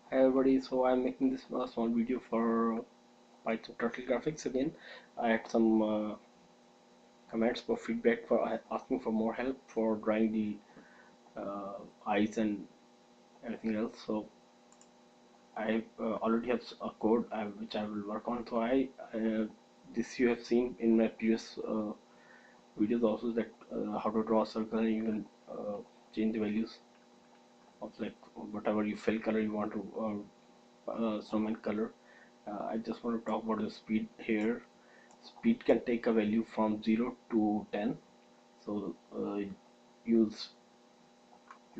Hi everybody, so I'm making this small video for Python Turtle Graphics again. I had some comments for feedback for asking for more help for drawing the eyes and everything else. So I already have a code which I will work on. So this you have seen in my previous videos also, that how to draw a circle, and you can change the values of like whatever you fill color you want to snowman color. I just want to talk about the speed here. Speed can take a value from 0 to 10. So you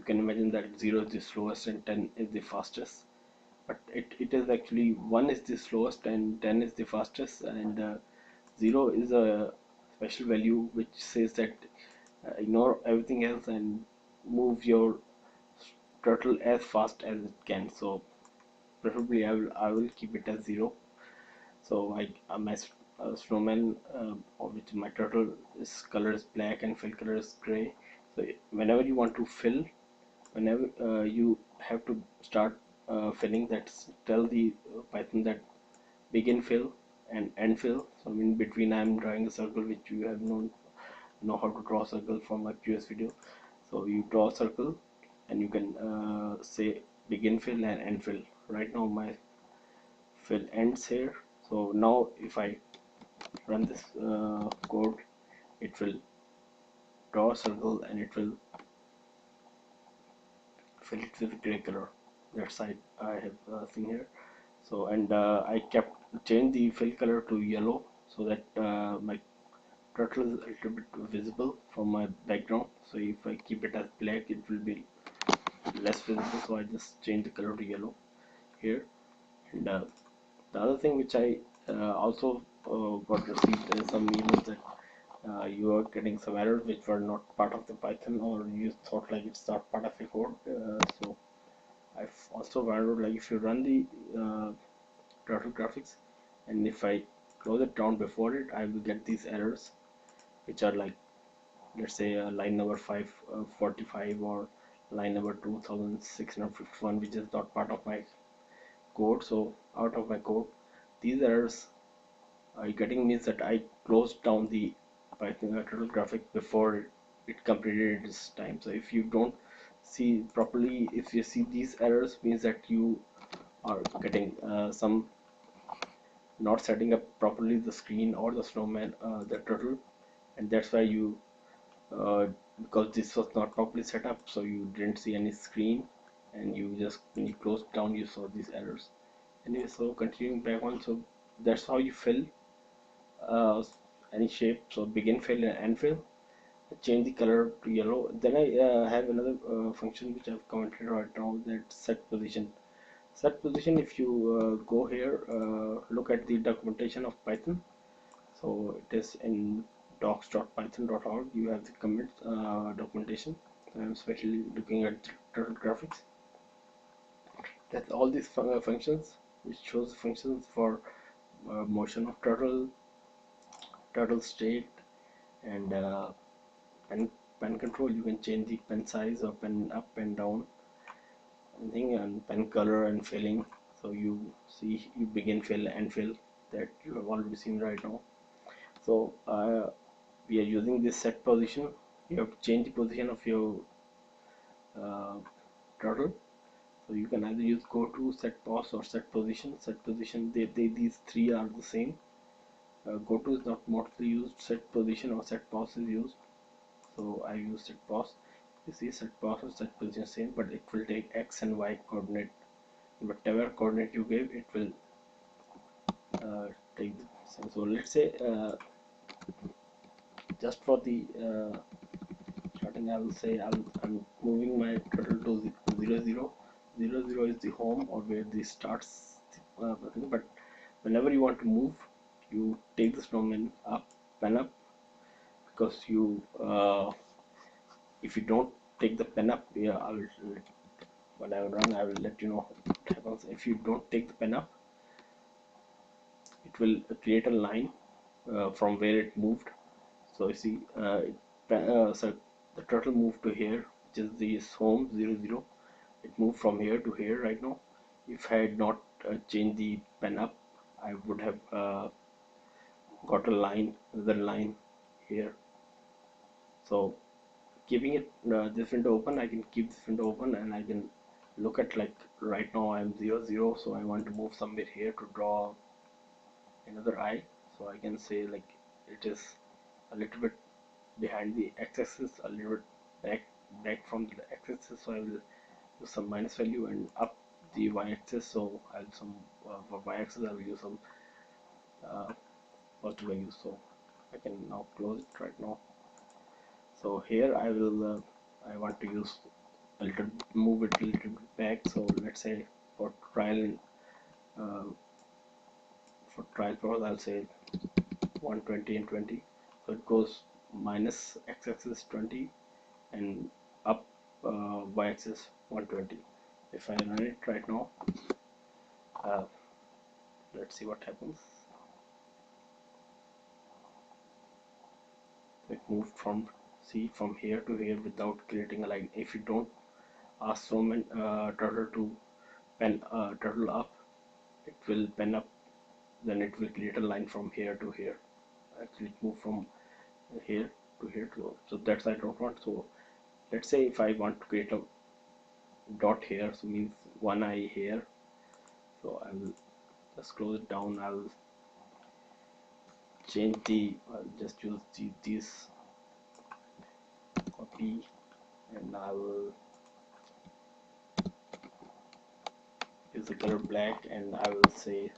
can imagine that 0 is the slowest and 10 is the fastest. But it is actually 1 is the slowest and 10 is the fastest, and 0 is a special value which says that ignore everything else and move your turtle as fast as it can. So preferably I will keep it as 0. So my snowman, of which my turtle is color is black and fill color is gray. So whenever you want to fill, whenever you have to start filling, that's tell the Python that begin fill and end fill. So in between I'm drawing a circle, which you have know how to draw a circle from my previous video. So you draw a circle and you can say begin fill and end fill. Right now my fill ends here. So now if I run this code, it will draw a circle and it will fill it with gray color. That's I have seen here. So and I kept change the fill color to yellow so that my turtle is a little bit visible from my background. So if I keep it as black, it will be less visible. So I just change the color to yellow here. And the other thing which I also got received is some emails that you are getting some errors which were not part of the Python, or you thought like it's not part of your code. So I've also wondered, like, if you run the Turtle graphics and if I close it down before it, I will get these errors which are like, let's say line number 545 or line number 2651, which is not part of my code. So out of my code, these errors are getting means that I closed down the Python turtle graphic before it completed its time. So if you don't see properly, if you see these errors, means that you are getting some not setting up properly the screen or the snowman, the turtle, and that's why you because this was not properly set up, so you didn't see any screen, and you just, when you closed down, you saw these errors. Anyway, so continuing back on, so that's how you fill uh, any shape. So begin fill and end fill. Change the color to yellow. Then I have another function which I've commented right now, that set position. Set position, if you go here, look at the documentation of Python. So it is in docs.python.org. You have the commit documentation. I'm especially looking at turtle graphics. That's all these functions, which shows functions for motion of turtle, turtle state, and pen pen control. You can change the pen size or pen up and down, anything, and pen color and filling. So you see, you begin fill and fill, that you have already seen right now. So we are using this set position. You have to change the position of your uh, turtle. So you can either use go to, set pos, or set position. Set position, these three are the same. Go to is not mostly used. Set position or set pos is used. So I use set pos. You see, set pos or set position same, but it will take x and y coordinate. Whatever coordinate you give, it will uh, take the same. So let's say just for the starting, I will say I'm moving my turtle to 0 0. 0 0 is the home, or where this starts, but whenever you want to move, you take the snowman up, pen up, because you if you don't take the pen up, yeah, I will, when I run, I will let you know what happens. If you don't take the pen up, it will create a line from where it moved. So you see, so the turtle moved to here, which is the home 0 0. It moved from here to here right now. if I had not changed the pen up, I would have got a line, another line here. So keeping it this window open, I can keep this window open and I can look at, like, right now I'm 0 0, so I want to move somewhere here to draw another eye. So I can say, like, it is a little bit behind the x-axis, a little bit back from the x-axis, so I will use some minus value, and up the y-axis, so I'll some for y-axis I will use some positive value. So I can now close it right now. So here I will I want to use a little, move it a little bit back. So let's say for trial uh, purpose I'll say 120 and 20, so it goes minus x-axis 20 and up y-axis 120. If I run it right now, uh, let's see what happens. It moved from, see, from here to here without creating a line. If you don't ask someone turtle to pen turtle up, it will pen up, then it will create a line from here to here. Actually it moved from here to here to, so that's I don't want. So let's say if I want to create a dot here, so means one eye here, so I will just close it down. I will change the just use these copy, and I will use the color black, and I will say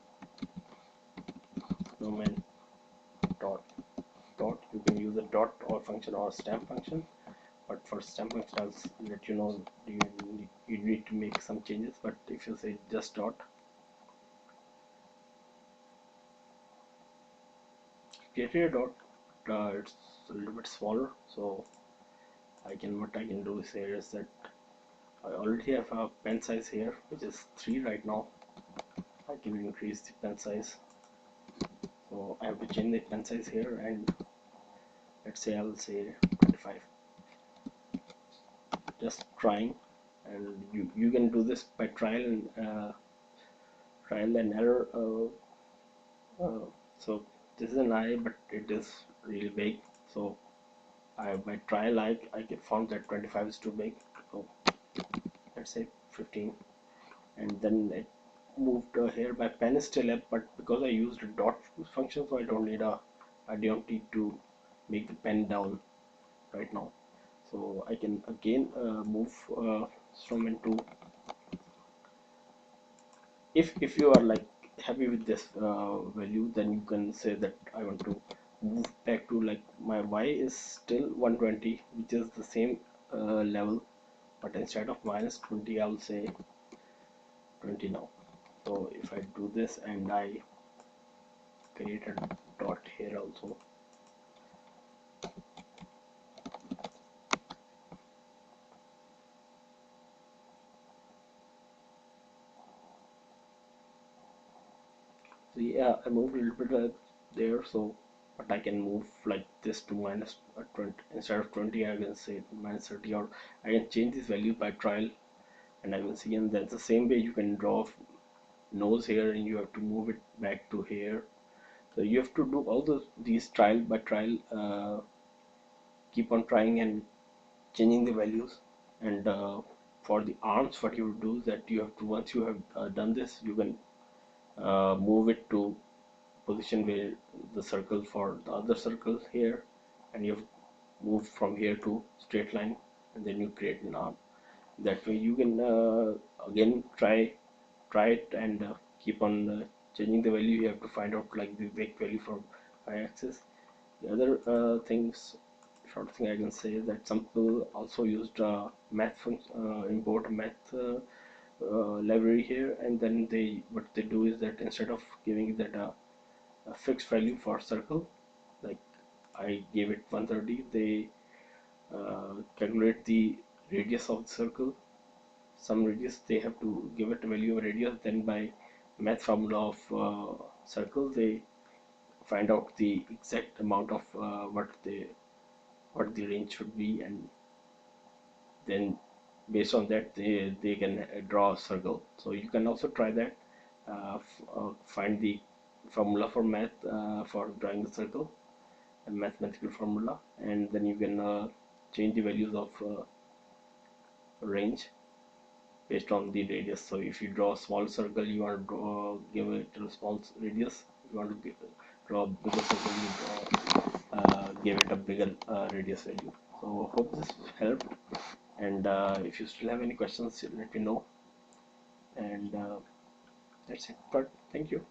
snowman dot dot. You can use a dot or function or stamp function, but for stamp function I'll let you know you need to make some changes. But if you say just dot, create a dot, it's a little bit smaller, so what I can do is here is that I already have a pen size here which is 3 right now. I can increase the pen size, so I have to change the pen size here, and let's say I will say 25. Just trying, and you can do this by trial and error. So this is an eye, but it is really big, so I by trial I get found that 25 is too big, so let's say 15. And then it moved here. My pen is still up, but because I used a dot function, so I don't need to make the pen down right now. So I can again move from into, if you are like happy with this value, then you can say that I want to move back to, like, my y is still 120, which is the same level, but instead of minus 20 I'll say 20 now. So if I do this and I create a dot here also, so yeah, I moved a little bit there. So but I can move like this to minus 20 instead of 20. I can say minus 30, or I can change this value by trial, and I will see. And that's the same way you can draw nose here, and you have to move it back to here. So you have to do all these trial by trial, keep on trying and changing the values. And for the arms, what you do is that you have to, once you have done this, you can move it to position where the circle for the other circle here, and you have moved from here to straight line, and then you create an arm. That way you can again try it, and keep on changing the value. You have to find out, like, the exact value from y-axis. The other short thing I can say is that some people also used math function, import a math library here, and then what they do is that instead of giving that a fixed value for circle, like I gave it 130, they calculate the radius of the circle, some radius. They have to give it a value of radius, then by math formula of circle they find out the exact amount of what the range should be, and then based on that they can draw a circle. So you can also try that. Find the formula for math for drawing a circle, a mathematical formula, and then you can change the values of range based on the radius. So if you draw a small circle, you want to give it a small radius. If you want to draw a bigger circle, you give it a bigger radius value. So hope this helped. And if you still have any questions, let me know. And that's it. But thank you.